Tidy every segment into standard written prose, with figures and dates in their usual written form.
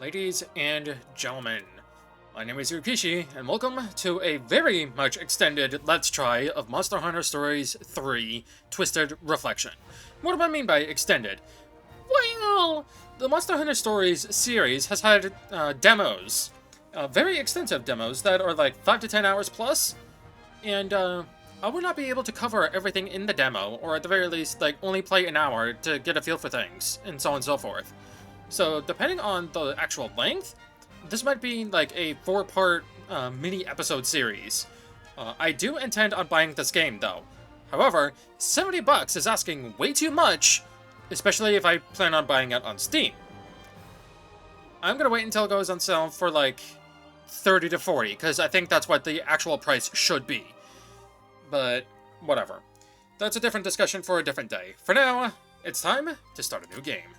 Ladies and gentlemen, my name is Yukishi, and welcome to a very much extended Let's Try of Monster Hunter Stories 3 Twisted Reflection. What do I mean by extended? Well, the Monster Hunter Stories series has had demos, very extensive demos that are like 5 to 10 hours plus, and I would not be able to cover everything in the demo, or at the very least, like, only play an hour to get a feel for things, and so on and so forth. So, depending on the actual length, this might be like a 4-part mini episode series. I do intend on buying this game, though. However, $70 is asking way too much, especially if I plan on buying it on Steam. I'm gonna wait until it goes on sale for like 30 to 40, because I think that's what the actual price should be. But, whatever. That's a different discussion for a different day. For now, it's time to start a new game.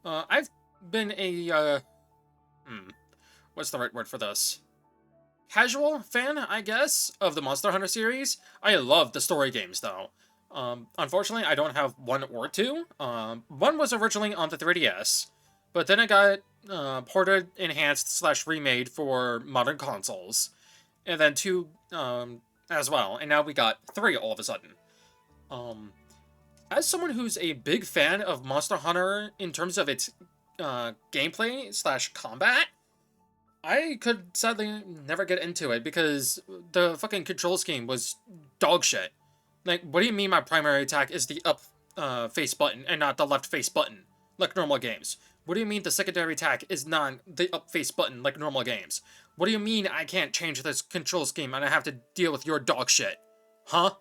I've been a, what's the right word for this? Casual fan, I guess, of the Monster Hunter series. I love the story games, though. Unfortunately, I don't have 1 or 2. One was originally on the 3DS, but then it got ported, enhanced, / remade for modern consoles. And then 2, as well. And now we got 3 all of a sudden. As someone who's a big fan of Monster Hunter in terms of its gameplay / combat, I could sadly never get into it because the fucking control scheme was dog shit. Like, what do you mean my primary attack is the up face button and not the left face button, like normal games? What do you mean the secondary attack is not the up face button like normal games? What do you mean I can't change this control scheme and I have to deal with your dog shit? Huh?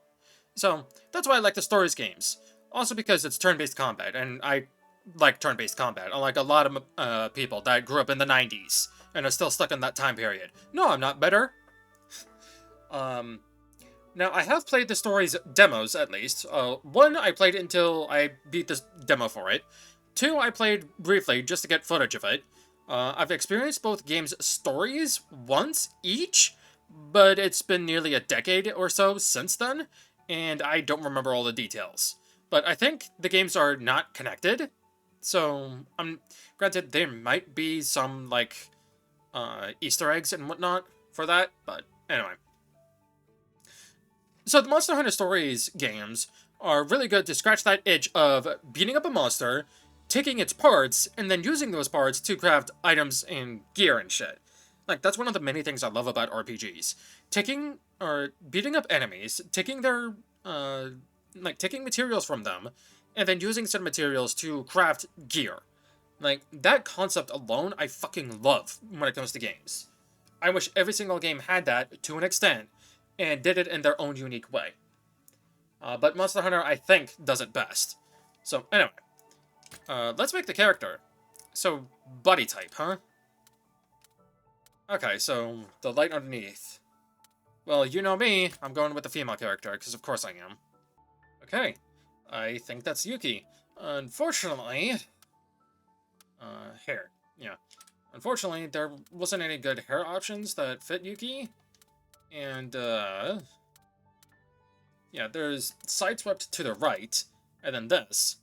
So, that's why I like the stories games. Also because it's turn-based combat, and I like turn-based combat, unlike a lot of people that grew up in the 90s and are still stuck in that time period. No, I'm not better. Now, I have played the story's demos, at least. 1, I played until I beat this demo for it. 2, I played briefly just to get footage of it. I've experienced both games' stories once each, but it's been nearly a decade or so since then, and I don't remember all the details. But I think the games are not connected, so granted there might be some, like, Easter eggs and whatnot for that, but anyway. So the Monster Hunter Stories games are really good to scratch that itch of beating up a monster, taking its parts, and then using those parts to craft items and gear and shit. Like, that's one of the many things I love about RPGs. Beating up enemies, taking their, taking materials from them, and then using said materials to craft gear. Like, that concept alone, I fucking love when it comes to games. I wish every single game had that, to an extent, and did it in their own unique way. But Monster Hunter, I think, does it best. So, anyway. Let's make the character. So, body type, huh? Okay, so, the light underneath. Well, you know me, I'm going with the female character, because of course I am. Okay, I think that's Yuki. Unfortunately... hair. Yeah. Unfortunately, there wasn't any good hair options that fit Yuki. And, yeah, there's sideswept to the right, and then this.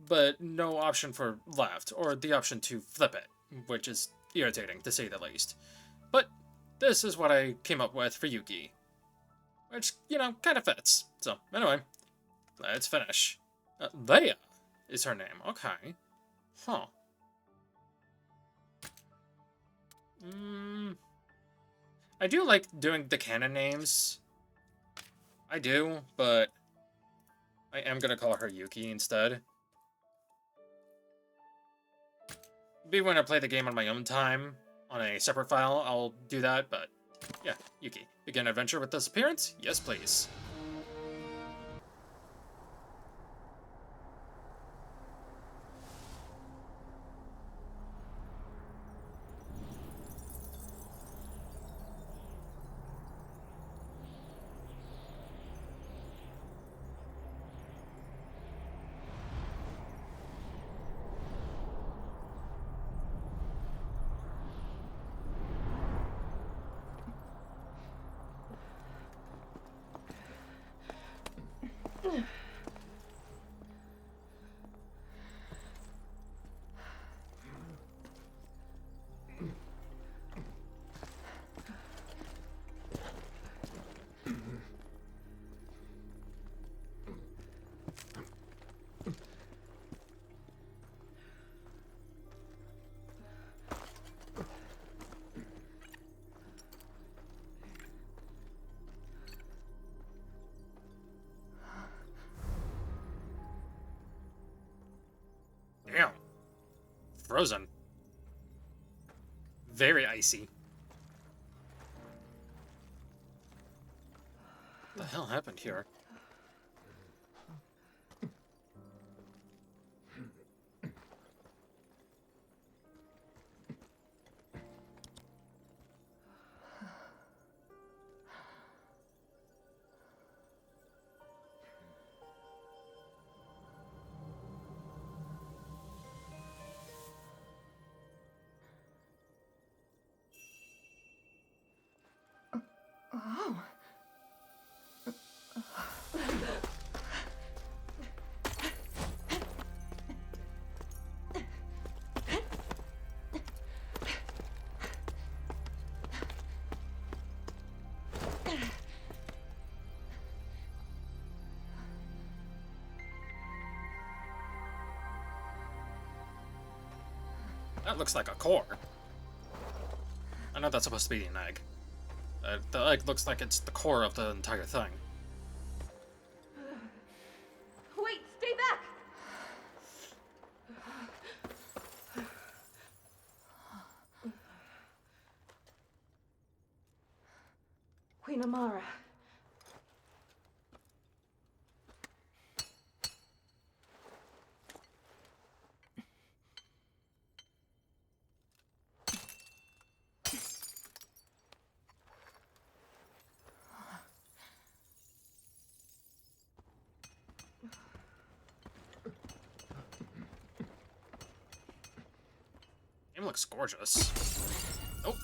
But no option for left, or the option to flip it, which is irritating, to say the least. But this is what I came up with for Yuki. Which, you know, kind of fits. So, anyway, let's finish. Leia is her name. Okay. Huh. I do like doing the canon names. I do, but I am gonna call her Yuki instead. Maybe when I play the game on my own time, on a separate file, I'll do that, but yeah, Yuki. Begin adventure with disappearance? Yes, please. frozen. Very icy. What the hell happened here? Oh. That looks like a core. I know that's supposed to be an egg. The egg looks like it's the core of the entire thing. Wait, stay back! Queen Amara. Game looks gorgeous. Oh,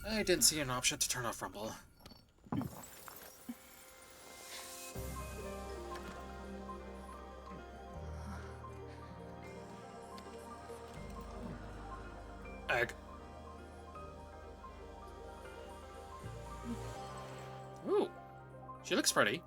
I didn't see an option to turn off Rumble. Egg. Ooh, she looks pretty.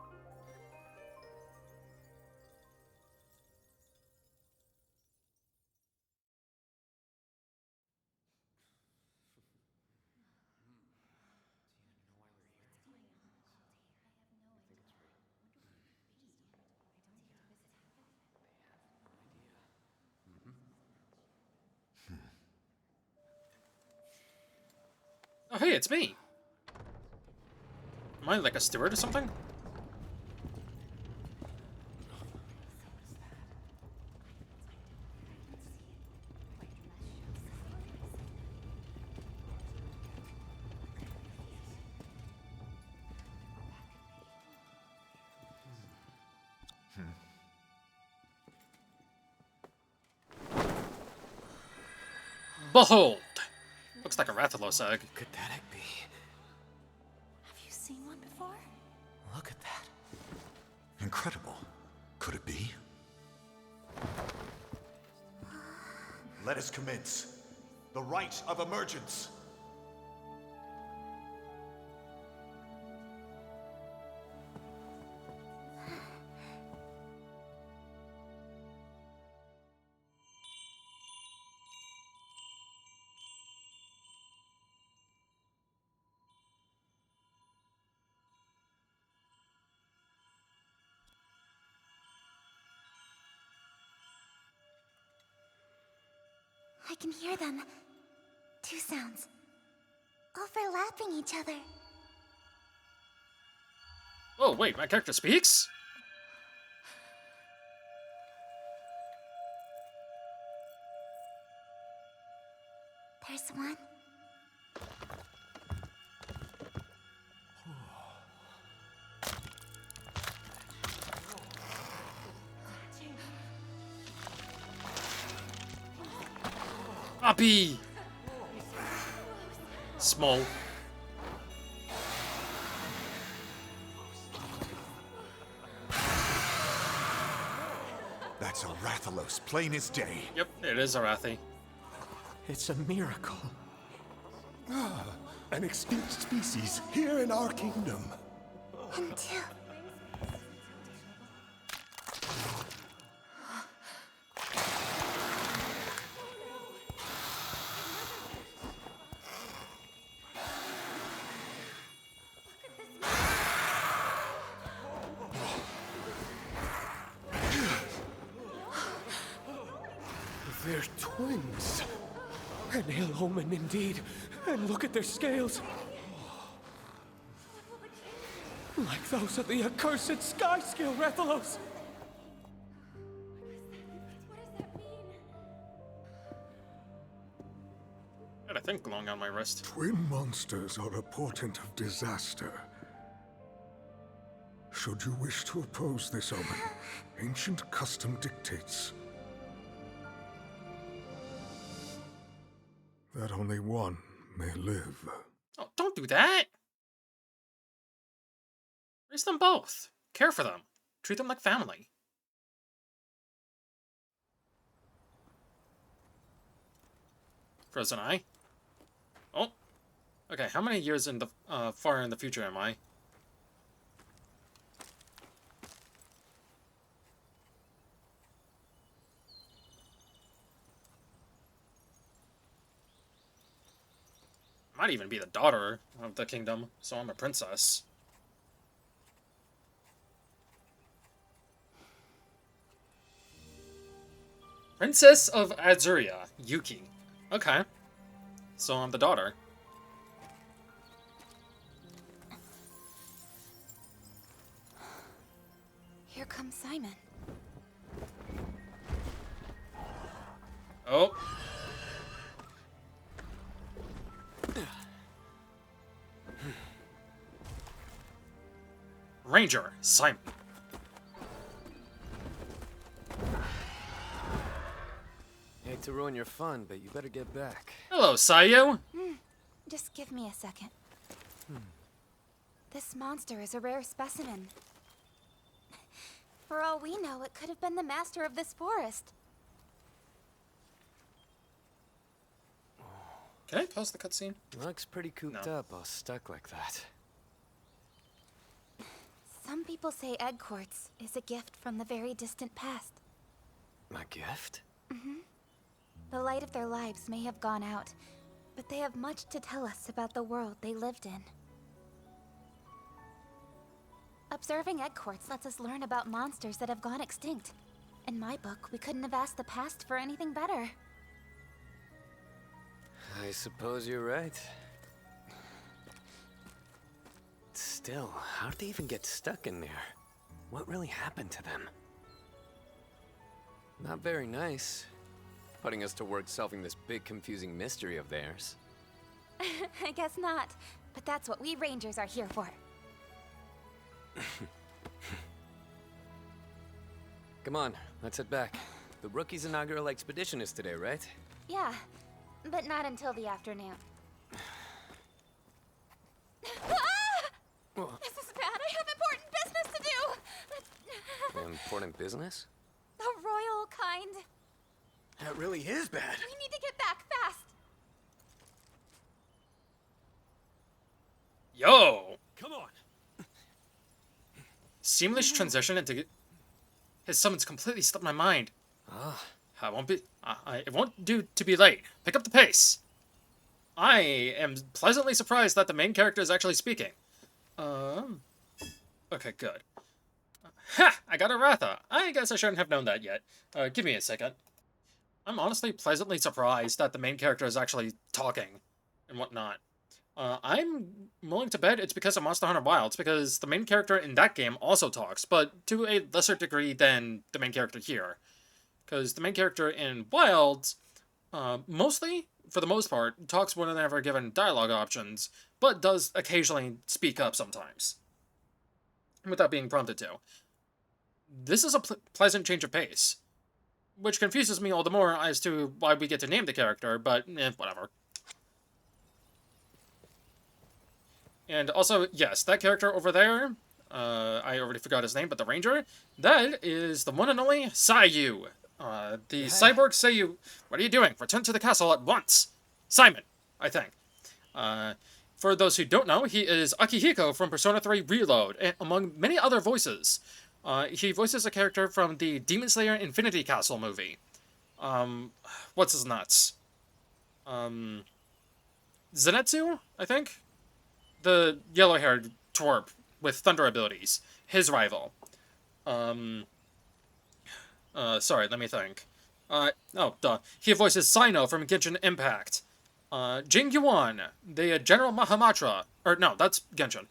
Oh, hey, it's me. Am I like a steward or something? Behold! Looks like a Rathalos egg. Could that egg be? Have you seen one before? Look at that. Incredible. Could it be? Let us commence. The rite of emergence. I can hear them. Two sounds. Overlapping each other. Oh, wait, my character speaks? There's one. Uppy! Small. That's a Rathalos, plain as day. Yep, it is Arathi. It's a miracle. An extinct species here in our kingdom. And two. They're twins. An ill omen indeed. And look at their scales. Like those of the accursed sky scale, Rathalos. What does that mean? Got a thing glowing on my wrist. Twin monsters are a portent of disaster. Should you wish to oppose this omen, ancient custom dictates that only one may live. Oh, don't do that! Raise them both. Care for them. Treat them like family. Frozen Eye? Oh. Okay, how many years in the far in the future am I? Might even be the daughter of the kingdom, so I'm a princess. Princess of Azuria, Yuki. Okay. So I'm the daughter. Here comes Simon. Oh. Ranger, Simon. Hate to ruin your fun, but you better get back. Hello, Sayu. Just give me a second. This monster is a rare specimen. For all we know, it could have been the master of this forest. Can I pause the cutscene? Looks pretty cooped No. up, all stuck like that. Some people say egg quartz is a gift from the very distant past. My gift? The light of their lives may have gone out, but they have much to tell us about the world they lived in. Observing egg quartz lets us learn about monsters that have gone extinct. In my book, we couldn't have asked the past for anything better. I suppose you're right. Still, how'd they even get stuck in there? What really happened to them? Not very nice. Putting us to work solving this big confusing mystery of theirs. I guess not, but that's what we rangers are here for. Come on, let's head back. The rookie's inaugural expedition is today, right? Yeah, but not until the afternoon. Well, This is bad. I have important business to do. important business? The royal kind. That really is bad. We need to get back fast. Yo! Come on. Seamless transition into... His summons completely slipped my mind. Ah, I won't be... it won't do to be late. Pick up the pace. I am pleasantly surprised that the main character is actually speaking. Okay, good. Ha! I got a Ratha. I guess I shouldn't have known that yet. Give me a second. I'm honestly pleasantly surprised that the main character is actually talking and whatnot. I'm willing to bet it's because of Monster Hunter Wilds, because the main character in that game also talks, but to a lesser degree than the main character here. Because the main character in Wilds, mostly, for the most part, talks whenever given dialogue options, but does occasionally speak up sometimes, without being prompted to. This is a pleasant change of pace, which confuses me all the more as to why we get to name the character, but whatever. And also, yes, that character over there, I already forgot his name, but the ranger, that is the one and only Sayu. The cyborg Sayu. What are you doing? Return to the castle at once. Simon, I think. For those who don't know, he is Akihiko from Persona 3 Reload, and among many other voices. He voices a character from the Demon Slayer Infinity Castle movie. What's his nuts? Zenitsu, I think? The yellow-haired twerp with thunder abilities. His rival. Sorry, let me think. Oh, duh. He voices Sino from Genshin Impact. Jing Yuan, the General Mahamatra. Or, no, that's Genshin.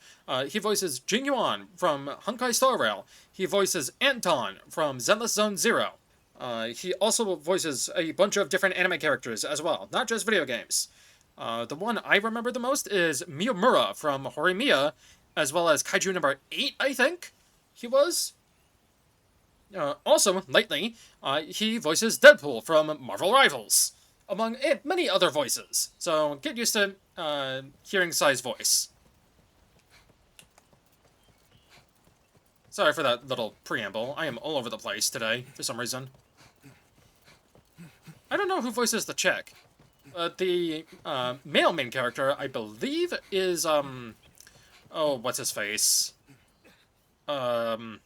He voices Jing Yuan from Honkai Star Rail. He voices Anton from Zenless Zone Zero. He also voices a bunch of different anime characters as well, not just video games. The one I remember the most is Miyamura from Horimiya, as well as Kaiju number 8, I think he was. Also, lately, he voices Deadpool from Marvel Rivals, among many other voices. So get used to hearing Sai's voice. Sorry for that little preamble. I am all over the place today, for some reason. I don't know who voices the chick. The male main character, I believe, is, oh, what's his face? Fuck.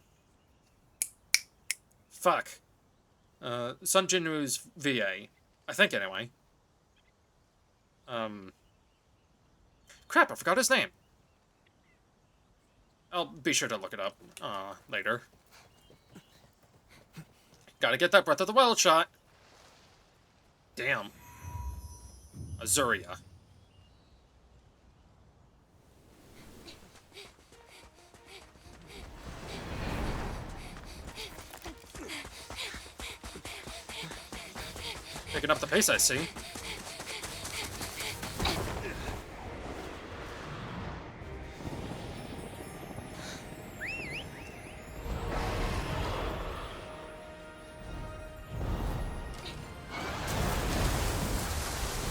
Sun Jinu's VA. I think, anyway. Crap, I forgot his name. I'll be sure to look it up, later. Gotta get that Breath of the Wild shot. Damn. Azuria. Picking up the pace, I see.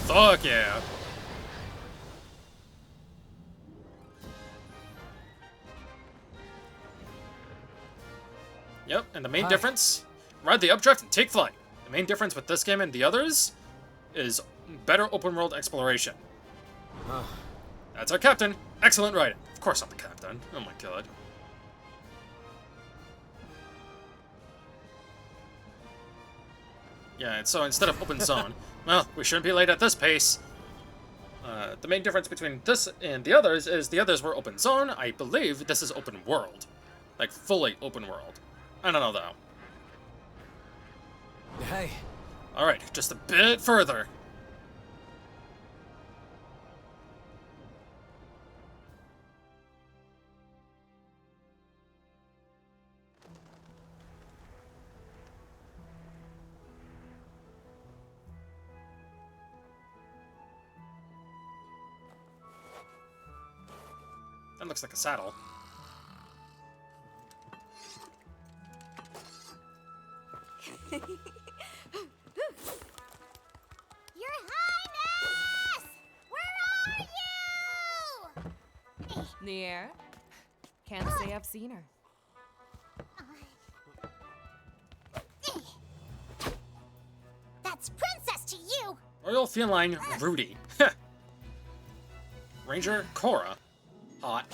Fuck yeah. Yep, and the main difference? Ride the updraft and take flight. The main difference with this game and the others is better open world exploration. That's our captain. Excellent writing. Of course I'm the captain. Oh my god. Yeah, and so instead of open zone, well, we shouldn't be late at this pace. The main difference between this and the others is the others were open zone. I believe this is open world. Like, fully open world. I don't know, though. Hey. Alright, just a bit further. That looks like a saddle. Your Highness! Where are you? In the air? Can't say I've seen her. That's princess to you! Royal Feline Rudy. Ranger Cora. Hot.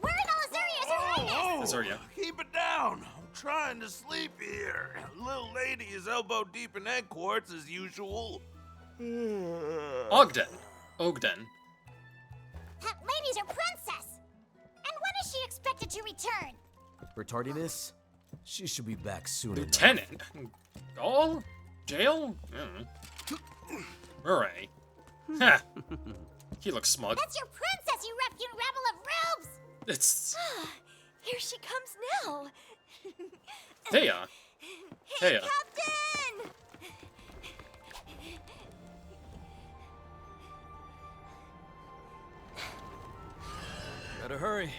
Where in all Azuria is Her Highness? Azuria. Keep it down. I'm trying to sleep here. Little lady is elbow deep in egg quartz as usual. Ogden. Ogden. That lady's our princess! And when is she expected to return? For tardiness, she should be back soon. Lieutenant. Gall? Jail? Murray. Ha. He looks smug. That's your princess, you ruffian rebel of rubes! It's Here she comes now. Thea. Thea. Captain! Better hurry.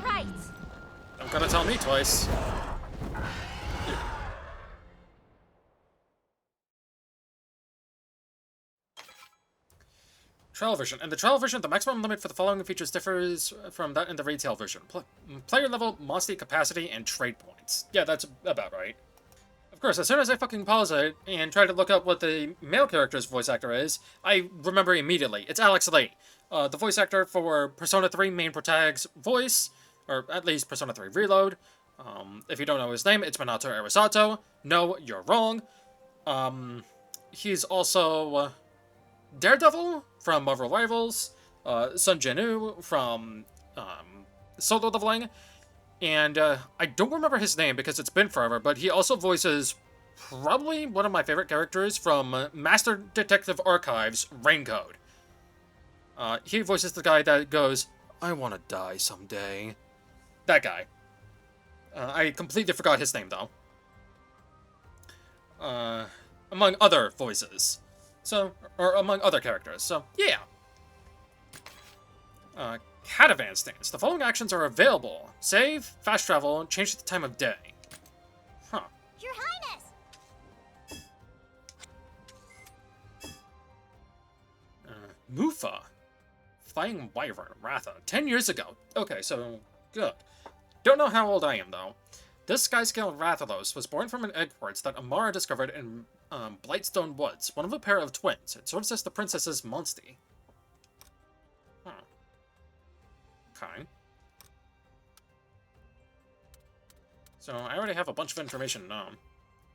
Right. Don't gotta tell me twice. Trial version. In the trial version, the maximum limit for the following features differs from that in the retail version. Player level, monster capacity, and trade points. Yeah, that's about right. Of course, as soon as I fucking pause it and try to look up what the male character's voice actor is, I remember immediately. It's Alex Lee, the voice actor for Persona 3 main protagonist's voice, or at least Persona 3 Reload. If you don't know his name, it's Minato Arisato. No, you're wrong. He's also Daredevil from Marvel Rivals, Sun Jinu from Solo Leveling, And I don't remember his name because it's been forever, but he also voices probably one of my favorite characters from Master Detective Archives, Raincode. He voices the guy that goes, "I want to die someday." That guy. I completely forgot his name, though. Among other voices. So, or among other characters. So, yeah. Catavan stands. The following actions are available. Save, fast travel, change the time of day. Huh. Your Highness! Mufa. Flying Wyvern, Ratha. 10 years ago. Okay, so, good. Don't know how old I am, though. This Skyscale Rathalos was born from an egg quartz that Amara discovered in Blightstone Woods, one of a pair of twins. It serves as the princess's Monstie. Huh. Okay. So, I already have a bunch of information known.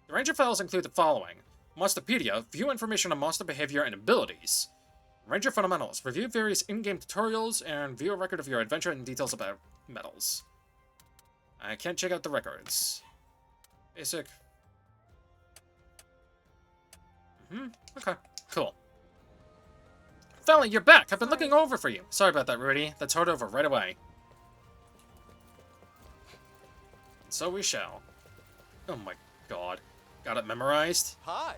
The Ranger files include the following. Monsterpedia, view information on monster behavior and abilities. Ranger fundamentals, review various in-game tutorials, and view a record of your adventure and details about medals. I can't check out the records. Basic. Okay, cool. Finally, you're back! I've been looking over for you. Sorry about that, Rudy. Let's head over right away. So we shall. Oh my god. Got it memorized? Hi.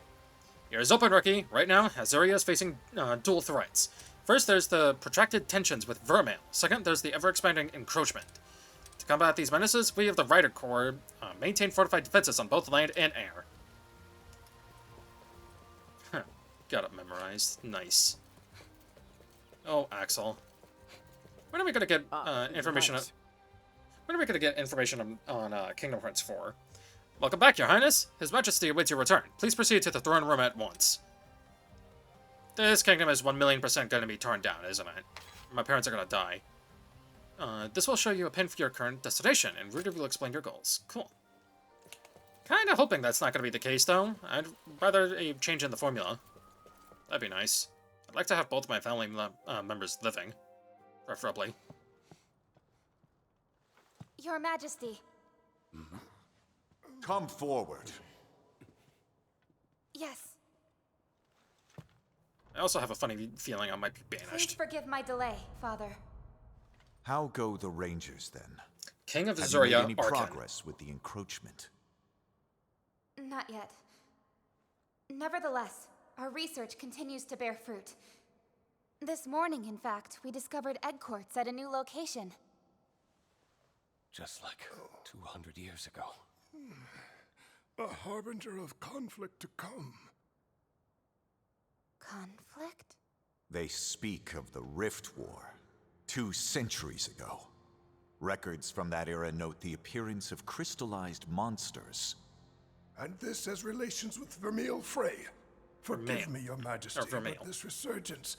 Ears open, rookie. Right now, Azuria is facing dual threats. First, there's the protracted tensions with Vermeil. Second, there's the ever-expanding encroachment. To combat these menaces, we of the Rider Corps maintain fortified defenses on both land and air. Huh. Got it memorized. Nice. Oh, Axel. When are we gonna get information? When are we gonna get information on Kingdom Hearts 4? Welcome back, Your Highness. His Majesty awaits your return. Please proceed to the throne room at once. This kingdom is 1,000,000% gonna be torn down, isn't it? My parents are gonna die. This will show you a pin for your current destination, and Rudy will explain your goals. Cool. Kinda hoping that's not gonna be the case, though. I'd rather a change in the formula. That'd be nice. I'd like to have both my family members living. Preferably. Your Majesty. Come forward. Yes. I also have a funny feeling I might be Please banished. forgive my delay, Father. How go the Rangers, then? King of Have you made Azuria, any Arkan. progress with the encroachment? Not yet. Nevertheless, our research continues to bear fruit. This morning, in fact, we discovered egg quartz at a new location. Just like 200 years ago. A harbinger of conflict to come. Conflict? They speak of the Rift War, 2 centuries ago. Records from that era note the appearance of crystallized monsters. And this has relations with Vermeil Frey. Forgive me, Your Majesty, Vermeil. but this resurgence,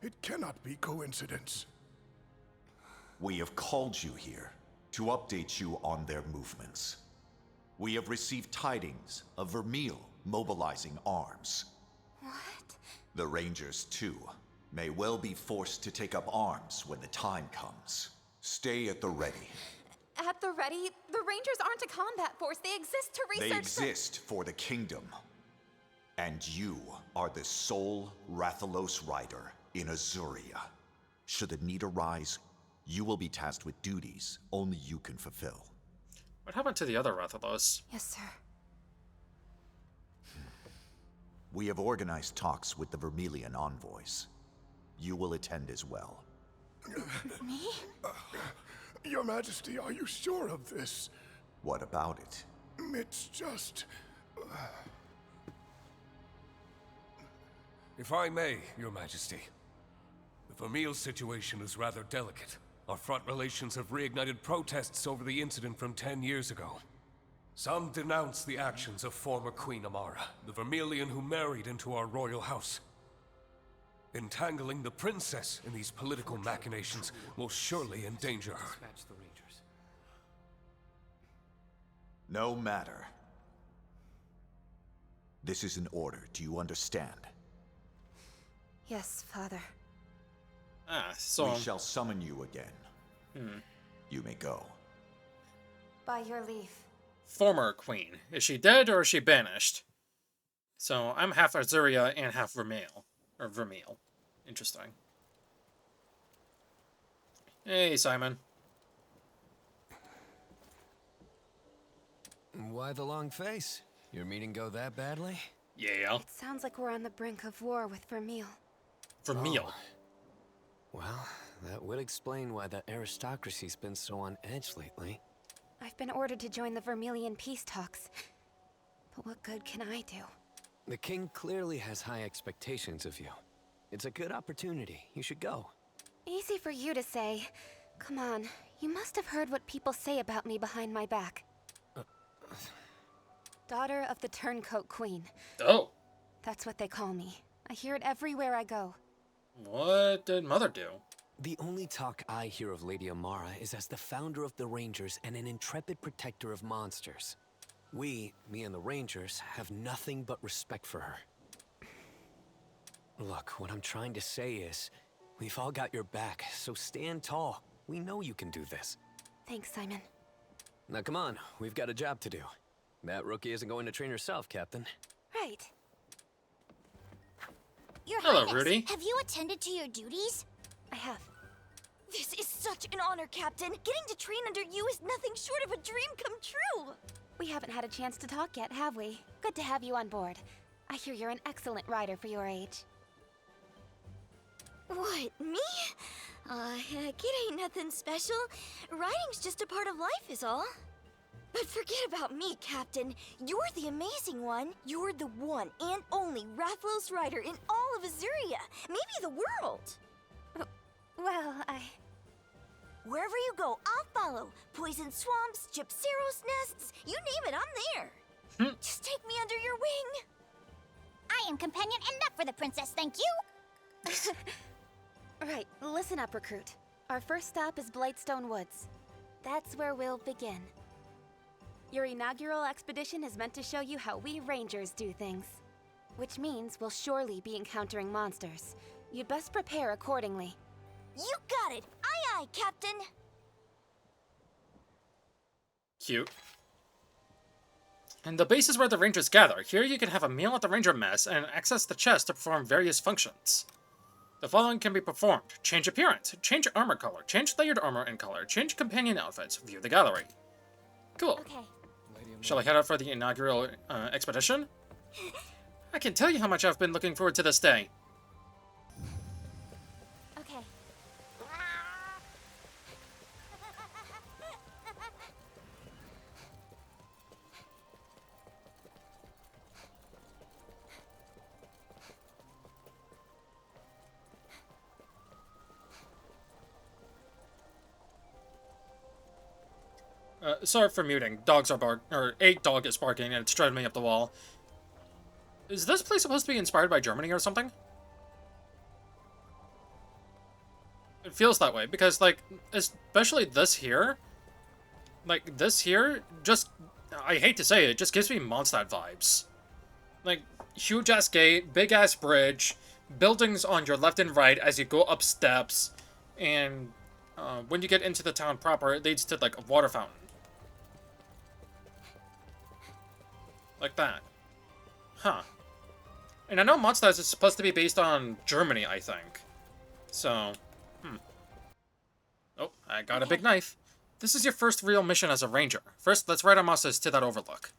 it cannot be coincidence. We have called you here to update you on their movements. We have received tidings of Vermeil mobilizing arms. What? The Rangers, too, may well be forced to take up arms when the time comes. Stay at the ready. At the ready, the Rangers aren't a combat force. They exist to research. They exist for the kingdom. And you are the sole Rathalos rider in Azuria. Should the need arise, you will be tasked with duties only you can fulfill. What happened to the other Rathalos? Yes, sir. We have organized talks with the Vermilion envoys. You will attend as well. Me? Your Majesty, are you sure of this? What about it? It's just... If I may, Your Majesty, the Vermeil situation is rather delicate. Our front relations have reignited protests over the incident from 10 years ago. Some denounce the actions of former Queen Amara, the Vermilion who married into our royal house. Entangling the princess in these political machinations will surely endanger her. No matter. This is an order. Do you understand? Yes, Father. Ah, so... We shall summon you again. You may go. By your leave. Former queen. Is she dead or is she banished? So I'm half Azuria and half Vermeil. Or Vermeil. Interesting. Hey, Simon. Why the long face? Your meeting go that badly? Yeah. It sounds like we're on the brink of war with Vermeil. Vermeil. Oh. Well, that would explain why the aristocracy's been so on edge lately. I've been ordered to join the Vermilion peace talks. But what good can I do? The king clearly has high expectations of you. It's a good opportunity. You should go. Easy for you to say. Come on, you must have heard what people say about me behind my back. Daughter of the Turncoat Queen. Oh. That's what they call me. I hear it everywhere I go. What did Mother do? The only talk I hear of Lady Amara is as the founder of the Rangers and an intrepid protector of monsters. We, me and the Rangers, have nothing but respect for her. Look, what I'm trying to say is, we've all got your back, so stand tall. We know you can do this. Thanks, Simon. Now come on, we've got a job to do. That rookie isn't going to train herself, Captain. Right. Your Hello, Highness, Rudy. have you attended to your duties? I have. This is such an honor, Captain. Getting to train under you is nothing short of a dream come true. We haven't had a chance to talk yet, have we? Good to have you on board. I hear you're an excellent rider for your age. What, me? It ain't nothing special. Riding's just a part of life is all. But forget about me, Captain. You're the amazing one. You're the one and only Rathalos rider in all of Azuria, maybe the world. Well, Wherever you go, I'll follow. Poison swamps, Gypceros nests, you name it, I'm there. Just take me under your wing. I am companion enough for the princess, thank you. Right, listen up, recruit. Our first stop is Blightstone Woods. That's where we'll begin. Your inaugural expedition is meant to show you how we Rangers do things. Which means we'll surely be encountering monsters. You'd best prepare accordingly. You got it! Aye aye, Captain! Cute. And the base is where the Rangers gather. Here you can have a meal at the Ranger Mess and access the chest to perform various functions. The following can be performed. Change appearance, change armor color, change layered armor and color, change companion outfits, view the gallery. Cool. Okay. Shall I head out for the inaugural expedition? I can tell you how much I've been looking forward to this day. Okay. Sorry for muting. Dogs are a dog is barking and it's driving me up the wall. Is this place supposed to be inspired by Germany or something? It feels that way, because, like, especially this here, just, I hate to say it, just gives me Mondstadt vibes. Like, huge-ass gate, big-ass bridge, buildings on your left and right as you go up steps, and when you get into the town proper, it leads to, like, a water fountain. Like that. Huh. And I know Mondstadt is supposed to be based on Germany, I think. So, Oh, I got a big knife. This is your first real mission as a ranger. First, let's ride our monsters to that overlook.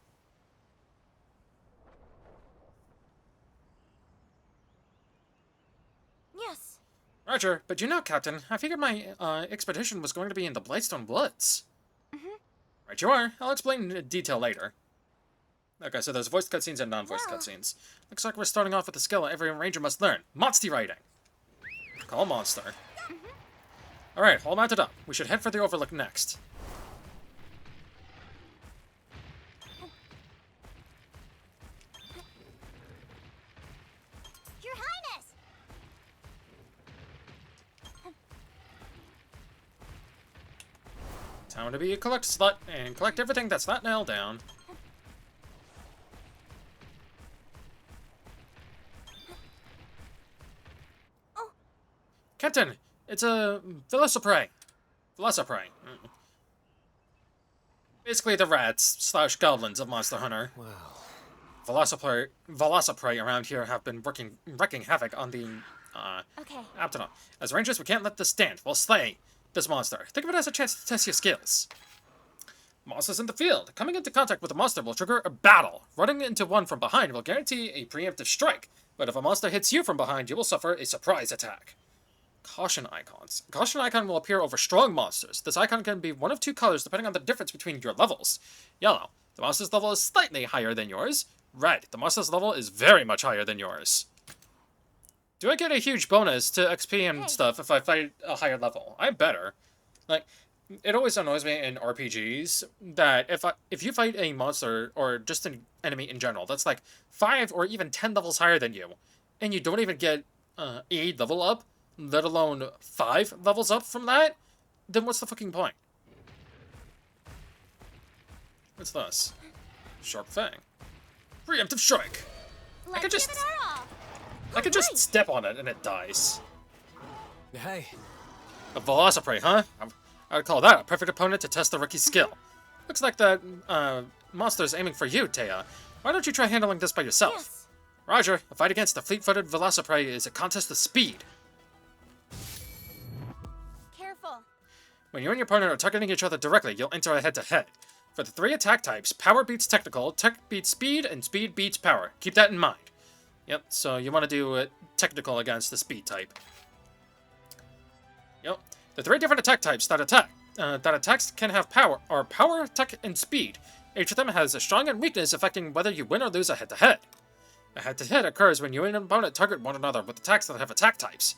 Yes. Roger, but you know, Captain, I figured my expedition was going to be in the Blightstone Woods. Right you are. I'll explain in detail later. Okay, so there's voiced cutscenes and non-voiced cutscenes. Looks like we're starting off with a skill every ranger must learn. Monsty riding. Call monster. Alright, all mounted up. We should head for the overlook next. Your Highness! Time to be a collect slut and collect everything that's not nailed down. Captain, it's a Velocipray. Velocipray. Basically the rats / goblins of Monster Hunter. Wow. Velociprey around here have been wrecking havoc on the, Okay. Aptonon. As rangers, we can't let this stand. We'll slay this monster. Think of it as a chance to test your skills. Monsters in the field. Coming into contact with a monster will trigger a battle. Running into one from behind will guarantee a preemptive strike, but if a monster hits you from behind, you will suffer a surprise attack. Caution icons. A caution icon will appear over strong monsters. This icon can be one of two colors depending on the difference between your levels. Yellow. The monster's level is slightly higher than yours. Red. The monster's level is very much higher than yours. Do I get a huge bonus to XP and stuff if I fight a higher level? I better. Like, it always annoys me in RPGs that if you fight a monster or just an enemy in general that's like 5 or even 10 levels higher than you, and you don't even get a level up, let alone 5 levels up from that, then what's the fucking point? What's this? Sharp Fang. Preemptive strike. I could just step on it and it dies. Hey. A Velociprey, huh? I would call that a perfect opponent to test the rookie's skill. Looks like that monster's aiming for you, Taya. Why don't you try handling this by yourself? Yes. Roger. A fight against the fleet-footed Velociprey is a contest of speed. Careful. When you and your partner are targeting each other directly, you'll enter a head-to-head. For the 3 attack types, power beats technical, tech beats speed, and speed beats power. Keep that in mind. Yep, so you want to do technical against the speed type. Yep. The 3 different attack types that attacks can have power, are power, tech, and speed. Each of them has a strong and weakness affecting whether you win or lose a head-to-head. A head-to-head occurs when you and an opponent target one another with attacks that have attack types.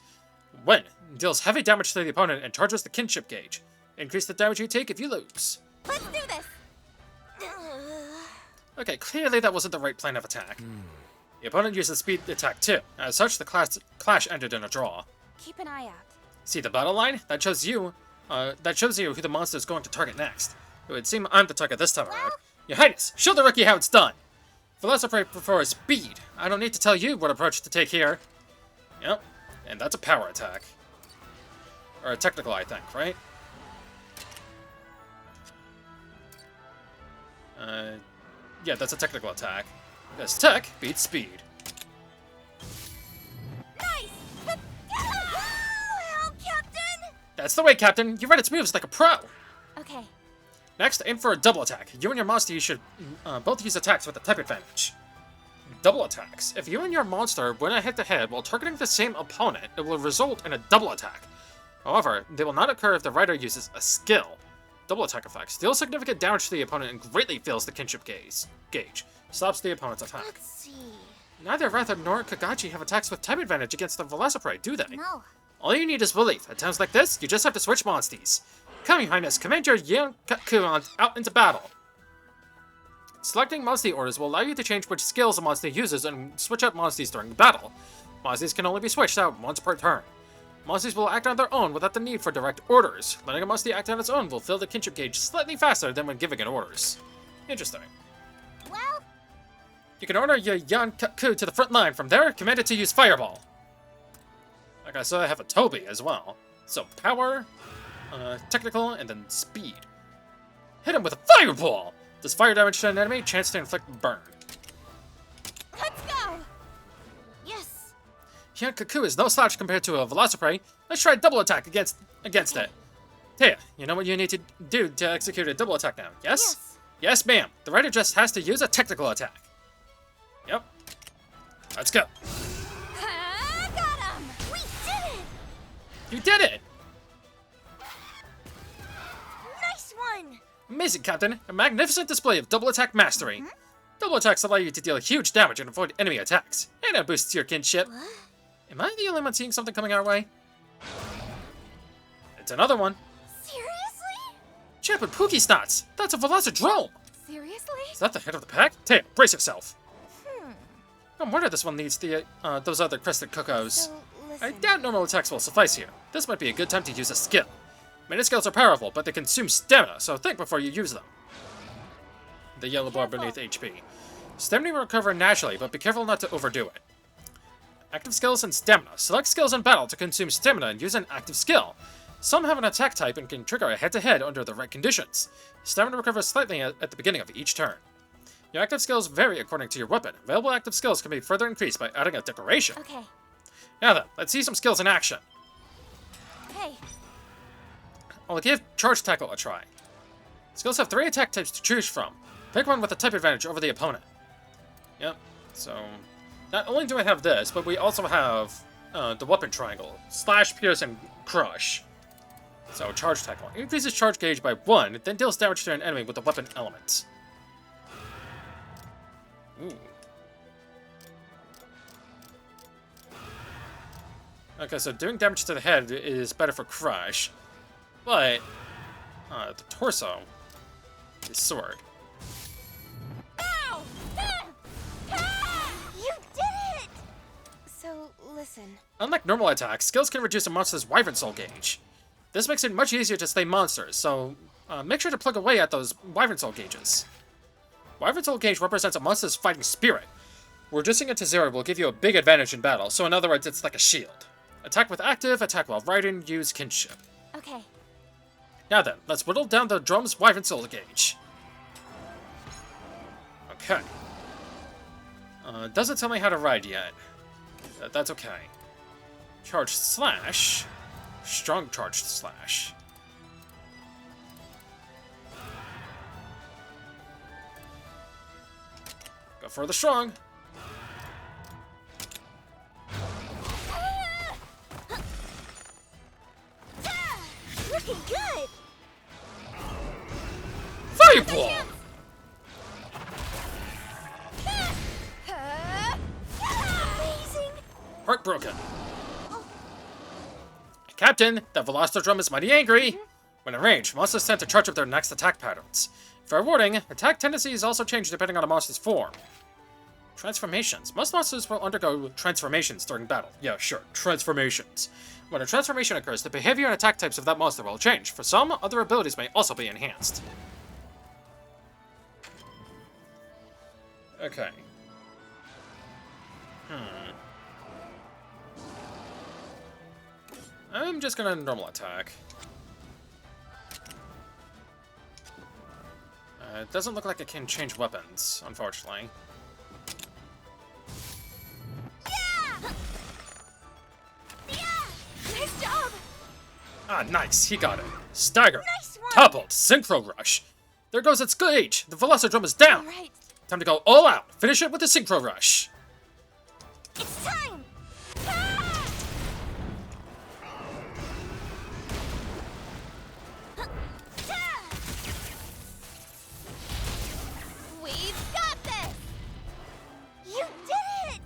Win deals heavy damage to the opponent and charges the kinship gauge. Increase the damage you take if you lose. Let's do this. Okay, clearly that wasn't the right plan of attack. The opponent used the speed attack too. As such, the clash ended in a draw. Keep an eye out. See the battle line? That shows you who the monster is going to target next. It would seem I'm the target this time around. Your Highness, show the rookie how it's done! Velociprey prefers speed. I don't need to tell you what approach to take here. Yep, and that's a power attack. Or a technical, I think, right? Yeah, that's a technical attack. Because tech beats speed. Nice! Help, Captain! That's the way, Captain. You read its moves like a pro. Okay. Next, aim for a double attack. You and your monster should both use attacks with a type advantage. Double attacks. If you and your monster win a head-to-head while targeting the same opponent, it will result in a double attack. However, they will not occur if the rider uses a skill. Double attack effects. Deal significant damage to the opponent and greatly fills the kinship gauge. Stops the opponent's attack. Let's see. Neither Ratha nor Kagachi have attacks with type advantage against the Velociprey, do they? No. All you need is belief. At times like this, you just have to switch monsties. Come, Your Highness, command your Yankaku out into battle. Selecting Monstie orders will allow you to change which skills a Monstie uses and switch out Monsties during battle. Monsties can only be switched out once per turn. Monsties will act on their own without the need for direct orders. Letting a Monstie act on its own will fill the kinship gauge slightly faster than when giving it orders. Interesting. Well, You can order your Yankaku to the front line. From there, command it to use Fireball. Like I said, I have a Toby as well. So power, technical, and then speed. Hit him with a Fireball! Does fire damage to an enemy, chance to inflict burn. Let's go! Yes. Yankaku is no slouch compared to a Velociprey. Let's try a double attack against it. Taya, you know what you need to do to execute a double attack now, yes? Yes. Yes, ma'am. The rider just has to use a technical attack. Yep. Let's go. Got him! We did it! You did it! Nice one! Amazing, Captain. A magnificent display of double attack mastery. Double attacks allow you to deal huge damage and avoid enemy attacks. And it boosts your kinship. What? Am I the only one seeing something coming our way? It's another one. Seriously? Champion Pookie Snots! That's a Velocidrome! Seriously? Is that the head of the pack? Taya, brace yourself. No wonder this one needs the those other crested cuckoos. So, I listen. doubt normal attacks will suffice here. This might be a good time to use a skill. Many skills are powerful, but they consume stamina, so think before you use them. The yellow bar beneath HP. Stamina will recover naturally, but be careful not to overdo it. Active skills and stamina. Select skills in battle to consume stamina and use an active skill. Some have an attack type and can trigger a head-to-head under the right conditions. Stamina recovers slightly at the beginning of each turn. Your active skills vary according to your weapon. Available active skills can be further increased by adding a decoration. Okay. Now then, let's see some skills in action. Hey. I'll give Charge Tackle a try. Skills have 3 attack types to choose from. Pick one with a type advantage over the opponent. Yep, so... Not only do I have this, but we also have the weapon triangle. Slash, Pierce, and Crush. So, Charge Tackle. Increases charge gauge by 1, then deals damage to an enemy with the weapon element. Ooh. Okay, so doing damage to the head is better for Crush. But, the torso is sword. Ow! You did it! So, listen. Unlike normal attacks, skills can reduce a monster's Wyvern Soul gauge. This makes it much easier to slay monsters, so make sure to plug away at those Wyvern Soul gauges. Wyvern Soul gauge represents a monster's fighting spirit. Reducing it to 0 will give you a big advantage in battle, so in other words, it's like a shield. Attack with active, attack while riding, use kinship. Okay. Now then, let's whittle down the drum's Wyvern Soul gauge. Okay. Doesn't tell me how to ride yet. That's okay. Charge Slash. Strong Charge Slash. Go for the strong. Looking good! Fireball! Amazing! Heartbroken. Captain, the Veloster Drum is mighty angry. When in range, monsters tend to charge up their next attack patterns. For warning, attack tendencies also change depending on a monster's form. Transformations. Most monsters will undergo transformations during battle. Yeah, sure, transformations. When a transformation occurs, the behavior and attack types of that monster will change. For some, other abilities may also be enhanced. Okay. I'm just gonna normal attack. It doesn't look like it can change weapons, unfortunately. Nice job! Ah, nice. He got it. Stagger. Nice one! Toppled. Synchro Rush. There goes its gauge. The Velocodrome is down. All right. Time to go all out. Finish it with the Synchro Rush. It's time! We've got this! You did it!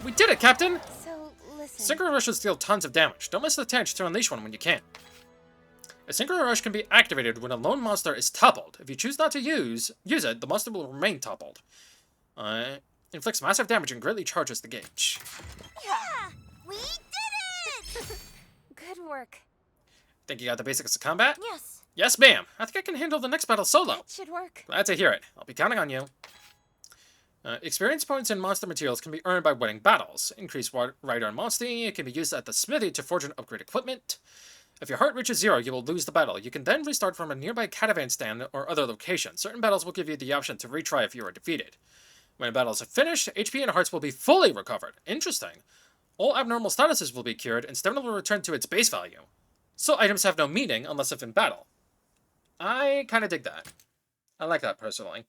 We did it, Captain! So, listen. Synchro Rushes deal tons of damage. Don't miss the chance to unleash one when you can. A Synchro Rush can be activated when a lone monster is toppled. If you choose not to use it, the monster will remain toppled. Inflicts massive damage and greatly charges the gauge. Yeah! We did it! Good work. Think you got the basics of combat? Yes. Yes, ma'am. I think I can handle the next battle solo. That should work. Glad to hear it. I'll be counting on you. Experience points and monster materials can be earned by winning battles. Increased rider and monster can be used at the smithy to forge and upgrade equipment. If your heart reaches 0, you will lose the battle. You can then restart from a nearby caravan stand or other location. Certain battles will give you the option to retry if you are defeated. When battles are finished, HP and hearts will be fully recovered. Interesting. All abnormal statuses will be cured, and stamina will return to its base value. So items have no meaning unless if in battle. I kinda dig that. I like that, personally.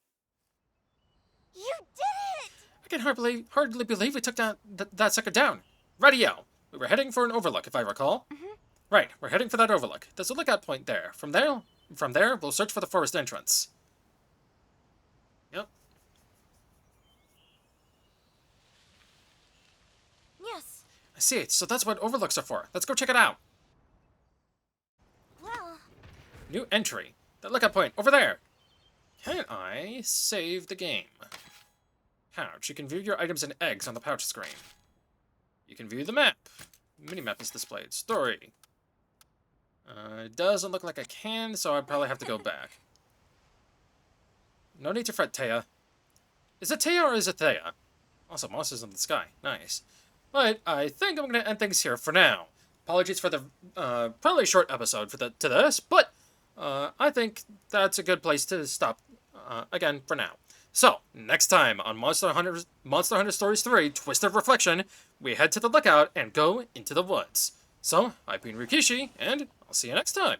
You did it! I can hardly believe we took that sucker down. Radio. We were heading for an overlook, if I recall. Right, we're heading for that overlook. There's a lookout point there. From there, we'll search for the forest entrance. Yep. Yes. I see. So that's what overlooks are for. Let's go check it out. Well... New entry. That lookout point, over there. Can I save the game? Pouch. You can view your items and eggs on the pouch screen. You can view the map. Minimap is displayed. Story. It doesn't look like I can, so I'd probably have to go back. No need to fret, Taya. Is it Taya or is it Thea? Also, monsters in the sky. Nice. But I think I'm going to end things here for now. Apologies for the probably short episode to this, but I think that's a good place to stop again for now. So, next time on Monster Hunter Stories 3, Twisted Reflection, we head to the lookout and go into the woods. So, I've been Rikishi, and I'll see you next time.